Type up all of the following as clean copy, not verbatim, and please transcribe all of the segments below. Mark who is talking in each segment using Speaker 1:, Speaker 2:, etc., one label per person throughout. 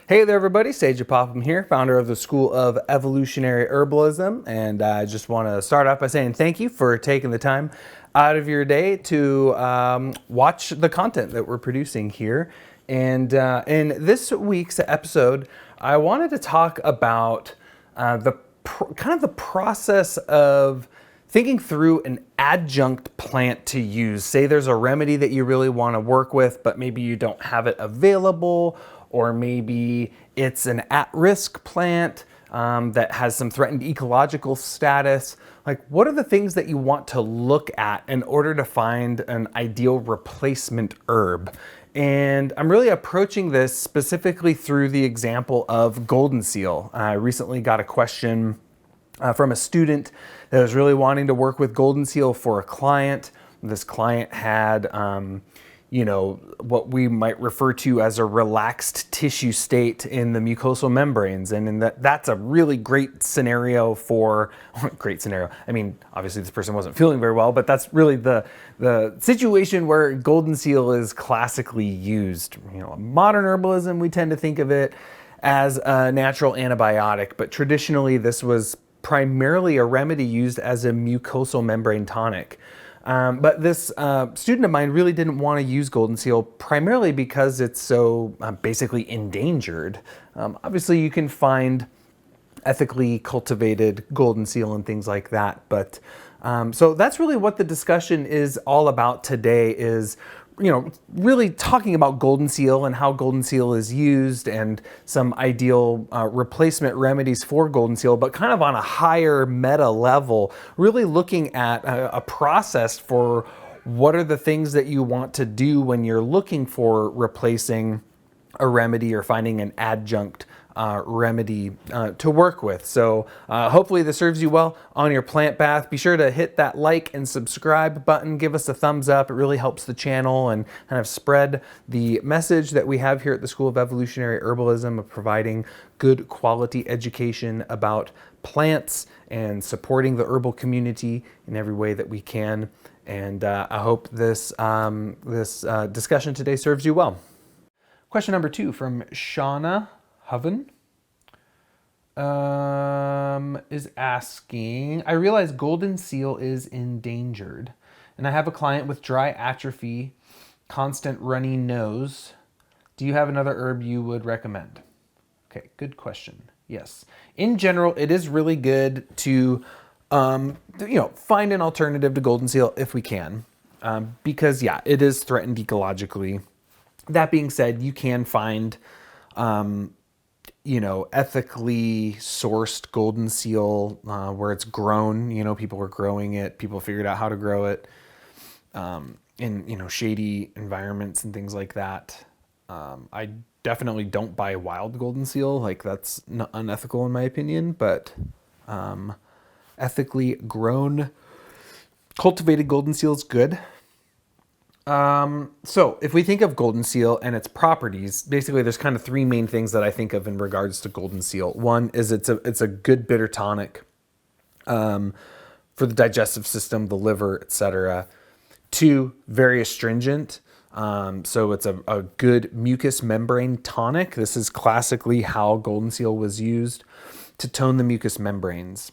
Speaker 1: Hey there everybody, Sage Popham here, founder of the School of Evolutionary Herbalism, and I just want to start off by saying thank you for taking the time out of your day to watch the content that we're producing here. And in this week's episode, I wanted to talk about the process of thinking through an adjunct plant to use. Say there's a remedy that you really want to work with, but maybe you don't have it available, or maybe it's an at-risk plant that has some threatened ecological status. Like, what are the things that you want to look at in order to find an ideal replacement herb? And I'm really approaching this specifically through the example of Goldenseal. I recently got a question from a student that was really wanting to work with Goldenseal for a client. This client had what we might refer to as a relaxed tissue state in the mucosal membranes. And that's a really great scenario for, great scenario. I mean, obviously this person wasn't feeling very well, but that's really the situation where Goldenseal is classically used. Modern herbalism, we tend to think of it as a natural antibiotic, but traditionally this was primarily a remedy used as a mucosal membrane tonic. But this student of mine really didn't want to use Goldenseal primarily because it's so basically endangered. Obviously, you can find ethically cultivated Goldenseal and things like that. But so that's really what the discussion is all about today, is really talking about Goldenseal and how Goldenseal is used and some ideal replacement remedies for Goldenseal, but kind of on a higher meta level, really looking at a process for what are the things that you want to do when you're looking for replacing a remedy or finding an adjunct remedy to work with. So hopefully this serves you well on your plant bath. Be sure to hit that like and subscribe button. Give us a thumbs up. It really helps the channel and kind of spread the message that we have here at the School of Evolutionary Herbalism of providing good quality education about plants and supporting the herbal community in every way that we can. And I hope this discussion today serves you well. Question number 2 from Shauna Hoven is asking, I realize Goldenseal is endangered, and I have a client with dry atrophy, constant runny nose. Do you have another herb you would recommend? Okay, good question. Yes. In general, it is really good to find an alternative to Goldenseal if we can, because yeah, it is threatened ecologically. That being said, you can find ethically sourced Goldenseal where it's grown. People were growing it. People figured out how to grow it in shady environments and things like that. I definitely don't buy wild Goldenseal. Like, that's not unethical in my opinion, but ethically grown, cultivated Goldenseal is good. So if we think of Goldenseal and its properties, basically there's kind of 3 main things that I think of in regards to Goldenseal. One is it's a good bitter tonic for the digestive system, the liver, etc. 2, very astringent. So it's a good mucous membrane tonic. This is classically how Goldenseal was used to tone the mucous membranes,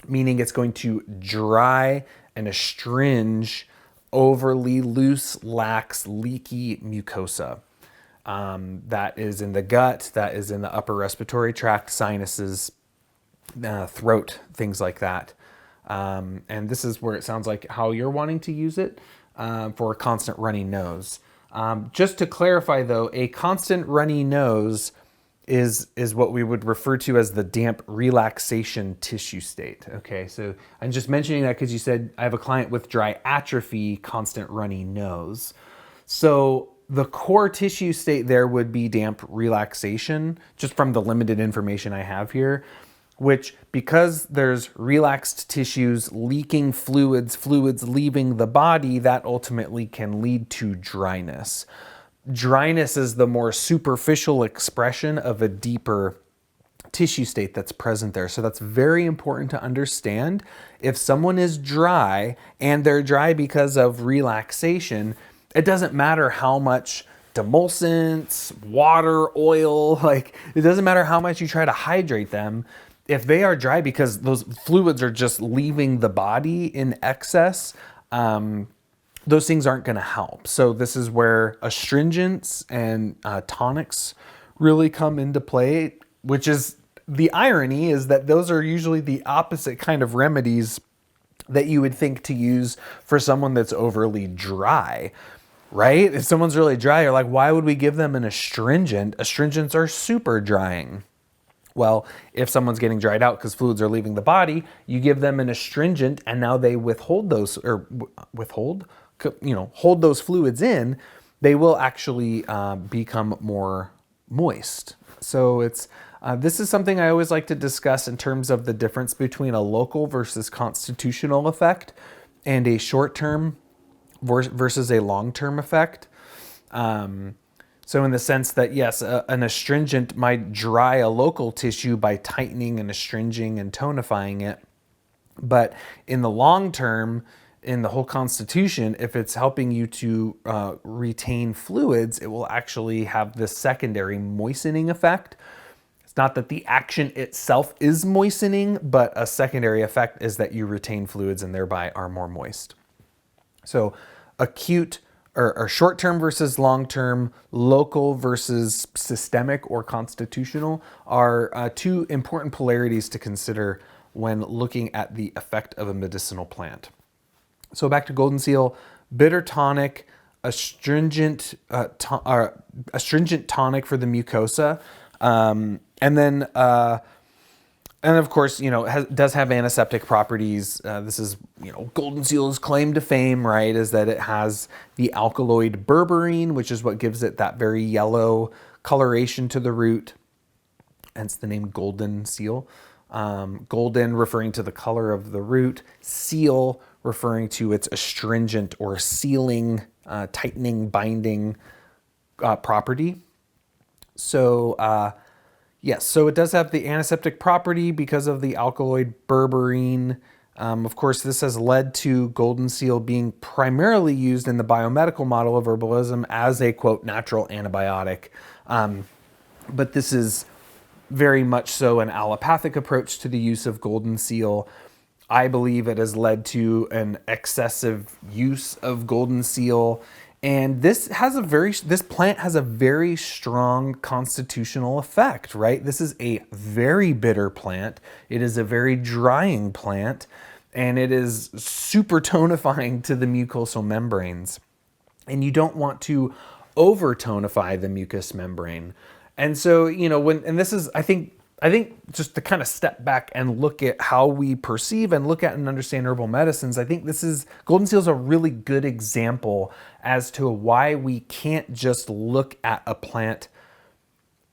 Speaker 1: meaning it's going to dry and astringe overly loose, lax, leaky mucosa. That is in the gut, that is in the upper respiratory tract, sinuses, throat, things like that. And this is where it sounds like how you're wanting to use it for a constant runny nose. Just to clarify though, a constant runny nose is what we would refer to as the damp relaxation tissue state. Okay, so I'm just mentioning that because you said I have a client with dry atrophy, constant runny nose. So the core tissue state there would be damp relaxation, just from the limited information I have here, which, because there's relaxed tissues leaking fluids leaving the body, that ultimately can lead to dryness. Dryness is the more superficial expression of a deeper tissue state that's present there. So that's very important to understand. If someone is dry and they're dry because of relaxation, it doesn't matter how much emulsants, water, oil, like it doesn't matter how much you try to hydrate them. If they are dry because those fluids are just leaving the body in excess, those things aren't going to help. So this is where astringents and tonics really come into play, which is the irony is that those are usually the opposite kind of remedies that you would think to use for someone that's overly dry, right? If someone's really dry, you're like, why would we give them an astringent? Astringents are super drying. Well, if someone's getting dried out because fluids are leaving the body, you give them an astringent and now they hold those fluids in, they will actually become more moist. So this is something I always like to discuss in terms of the difference between a local versus constitutional effect and a short-term versus a long-term effect. So in the sense that, yes, an astringent might dry a local tissue by tightening and astringing and tonifying it. But in the long term, in the whole constitution, if it's helping you to retain fluids, it will actually have this secondary moistening effect. It's not that the action itself is moistening, but a secondary effect is that you retain fluids and thereby are more moist. So acute or short-term versus long-term, local versus systemic or constitutional are two important polarities to consider when looking at the effect of a medicinal plant. So back to Goldenseal, bitter tonic, astringent tonic for the mucosa, and of course, does have antiseptic properties. This is, Goldenseal's claim to fame, right, is that it has the alkaloid berberine, which is what gives it that very yellow coloration to the root, hence the name Goldenseal. Golden referring to the color of the root, seal referring to its astringent or sealing, tightening, binding property. So, yes, so it does have the antiseptic property because of the alkaloid berberine. Of course, this has led to Goldenseal being primarily used in the biomedical model of herbalism as a, quote, natural antibiotic. But this is very much so an allopathic approach to the use of Goldenseal. I believe it has led to an excessive use of Goldenseal. And this plant has a very strong constitutional effect, right? This is a very bitter plant. It is a very drying plant, and it is super tonifying to the mucosal membranes. And you don't want to over tonify the mucous membrane. And so, I think just to kind of step back and look at how we perceive and look at and understand herbal medicines, I think Goldenseal is a really good example as to why we can't just look at a plant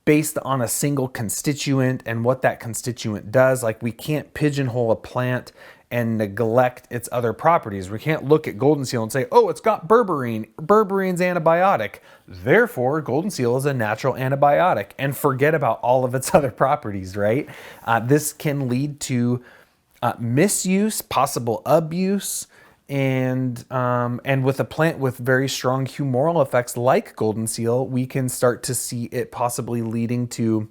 Speaker 1: based on a single constituent and what that constituent does. Like, we can't pigeonhole a plant and neglect its other properties. We can't look at Goldenseal and say, oh, it's got berberine. Berberine's antibiotic. Therefore, Goldenseal is a natural antibiotic, and forget about all of its other properties, right? This can lead to misuse, possible abuse, and with a plant with very strong humoral effects like Goldenseal, we can start to see it possibly leading to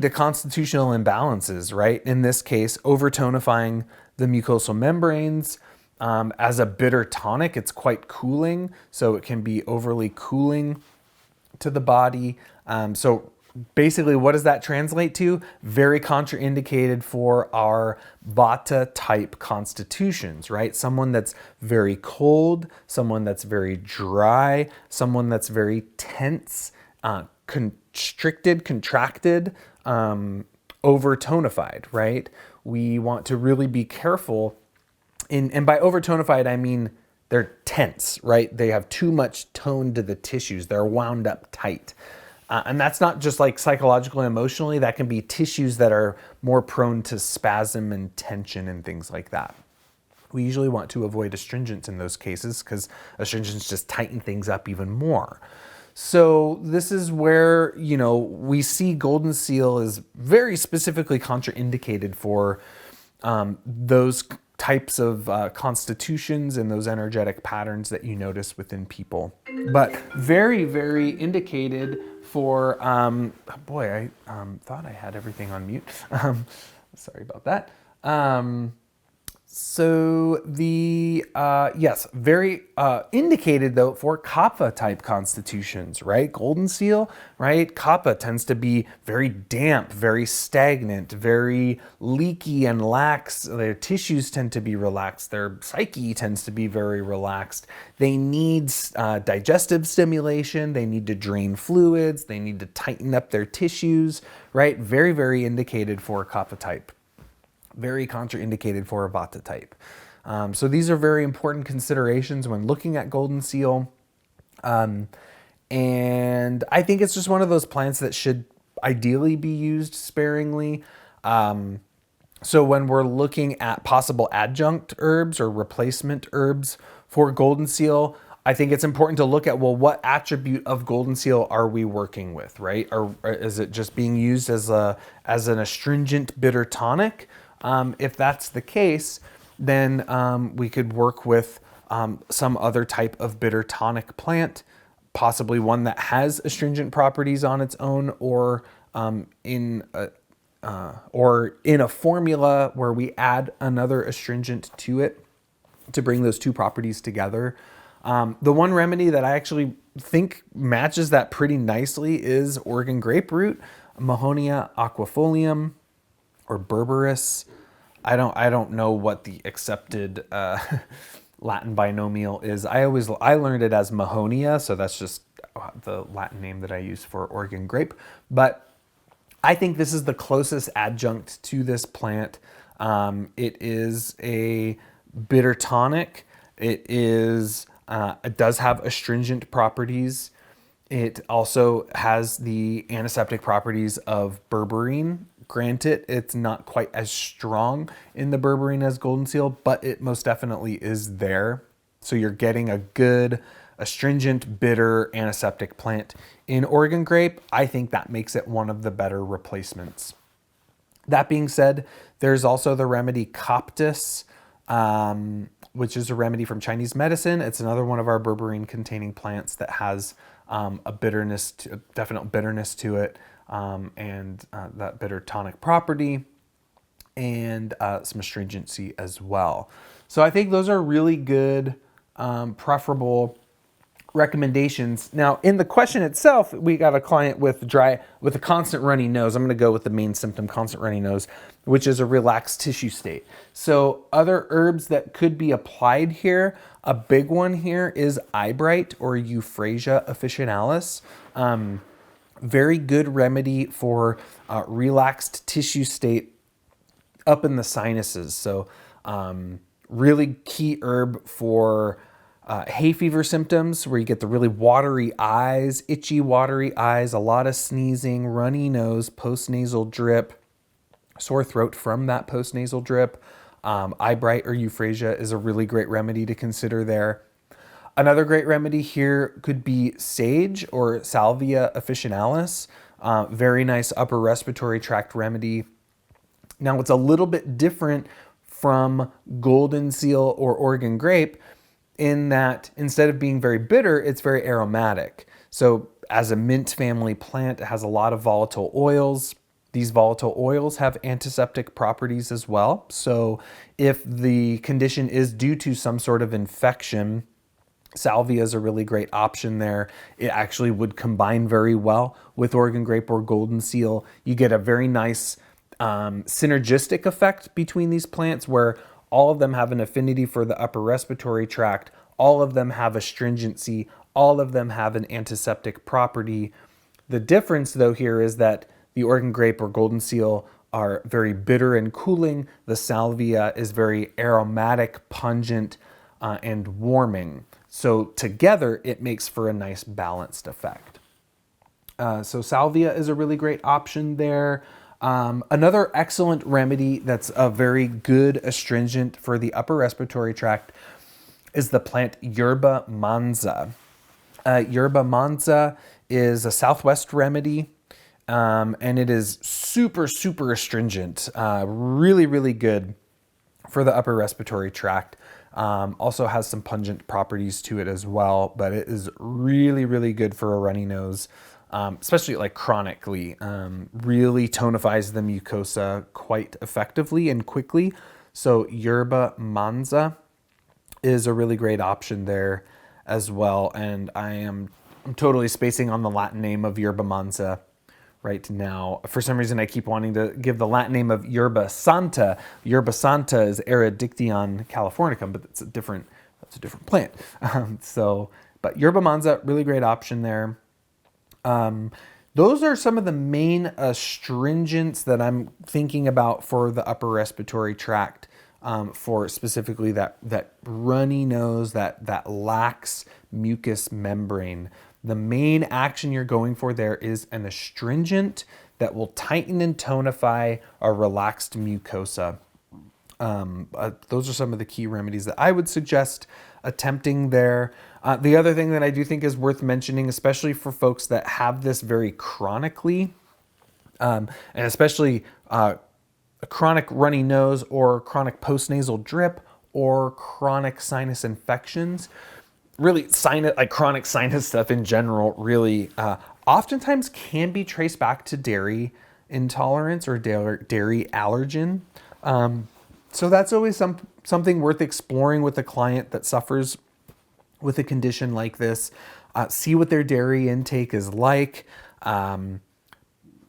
Speaker 1: constitutional imbalances, right? In this case, overtonifying the mucosal membranes. As a bitter tonic, it's quite cooling, so it can be overly cooling to the body. So basically, what does that translate to? Very contraindicated for our Vata type constitutions, right? Someone that's very cold, someone that's very dry, someone that's very tense, constricted, contracted, overtonified, right? We want to really be careful. And by overtonified, I mean they're tense, right? They have too much tone to the tissues. They're wound up tight. And that's not just like psychological and emotionally. That can be tissues that are more prone to spasm and tension and things like that. We usually want to avoid astringents in those cases because astringents just tighten things up even more. So this is where, we see Goldenseal is very specifically contraindicated for those types of constitutions and those energetic patterns that you notice within people. But very, very indicated for, oh boy, I thought I had everything on mute. Sorry about that. So the, yes, very indicated though for kapha type constitutions, right? Goldenseal, right? Kapha tends to be very damp, very stagnant, very leaky and lax. Their tissues tend to be relaxed. Their psyche tends to be very relaxed. They need digestive stimulation. They need to drain fluids. They need to tighten up their tissues, right? Very, very indicated for kapha type. Very contraindicated for a vata type. So these are very important considerations when looking at Goldenseal. And I think it's just one of those plants that should ideally be used sparingly. So when we're looking at possible adjunct herbs or replacement herbs for Goldenseal, I think it's important to look at, well, what attribute of Goldenseal are we working with, right? Or is it just being used as an astringent bitter tonic? If that's the case, then we could work with some other type of bitter tonic plant, possibly one that has astringent properties on its own, or in a formula where we add another astringent to it to bring those two properties together. The one remedy that I actually think matches that pretty nicely is Oregon grape root, Mahonia aquifolium, or berberis. I don't know what the accepted Latin binomial is. I learned it as Mahonia, so that's just the Latin name that I use for Oregon grape. But I think this is the closest adjunct to this plant. It is a bitter tonic. It does have astringent properties. It also has the antiseptic properties of berberine. Granted, it's not quite as strong in the berberine as Goldenseal, but it most definitely is there. So you're getting a good astringent, bitter antiseptic plant in Oregon grape. I think that makes it one of the better replacements. That being said, there's also the remedy Coptis, which is a remedy from Chinese medicine. It's another one of our berberine containing plants that has a definite bitterness to it. And that bitter tonic property, and some astringency as well. So I think those are really good, preferable recommendations. Now, in the question itself, we got a client with a constant runny nose. I'm going to go with the main symptom, constant runny nose, which is a relaxed tissue state. So other herbs that could be applied here, a big one here is eyebright or Euphrasia officinalis. Very good remedy for relaxed tissue state up in the sinuses. So really key herb for hay fever symptoms, where you get the really watery eyes, itchy watery eyes, a lot of sneezing, runny nose, postnasal drip, sore throat from that postnasal drip. Eyebright or Euphrasia is a really great remedy to consider there. Another great remedy here could be sage or Salvia officinalis. Very nice upper respiratory tract remedy. Now, it's a little bit different from Goldenseal or Oregon grape in that instead of being very bitter, it's very aromatic. So as a mint family plant, it has a lot of volatile oils. These volatile oils have antiseptic properties as well. So if the condition is due to some sort of infection, Salvia is a really great option there. It actually would combine very well with Oregon grape or Goldenseal. You get a very nice synergistic effect between these plants where all of them have an affinity for the upper respiratory tract. All of them have astringency. All of them have an antiseptic property. The difference though here is that the Oregon grape or Goldenseal are very bitter and cooling. The Salvia is very aromatic, pungent, and warming. So together, it makes for a nice balanced effect. So Salvia is a really great option there. Another excellent remedy that's a very good astringent for the upper respiratory tract is the plant Yerba Manza. Yerba Manza is a Southwest remedy, and it is super, super astringent. Really, really good. for the upper respiratory tract. Also has some pungent properties to it as well, but it is really, really good for a runny nose, especially like chronically. Really tonifies the mucosa quite effectively and quickly. So Yerba Manza is a really great option there as well. And I'm totally spacing on the Latin name of Yerba Manza right now. For some reason, I keep wanting to give the Latin name of Yerba Santa. Yerba Santa is Eridictium californicum, but that's a different plant. But Yerba Manza, really great option there. Those are some of the main astringents that I'm thinking about for the upper respiratory tract, for specifically that runny nose, that lax mucous membrane. The main action you're going for there is an astringent that will tighten and tonify a relaxed mucosa. Those are some of the key remedies that I would suggest attempting there. The other thing that I do think is worth mentioning, especially for folks that have this very chronically, and especially a chronic runny nose or chronic postnasal drip or chronic sinus infections, really chronic sinus stuff in general, really oftentimes can be traced back to dairy intolerance or dairy allergen. So that's always something worth exploring with a client that suffers with a condition like this. See what their dairy intake is like.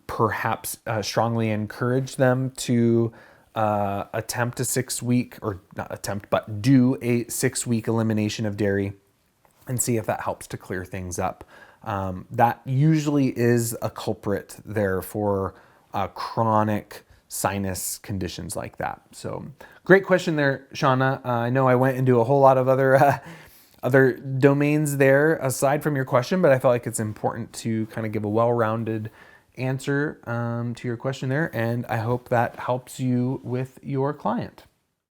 Speaker 1: Perhaps strongly encourage them to attempt a 6-week, or not attempt, but do a 6-week elimination of dairy and see if that helps to clear things up. That usually is a culprit there for chronic sinus conditions like that. So great question there, Shauna. I know I went into a whole lot of other domains there aside from your question, but I felt like it's important to kind of give a well-rounded answer to your question there, and I hope that helps you with your client.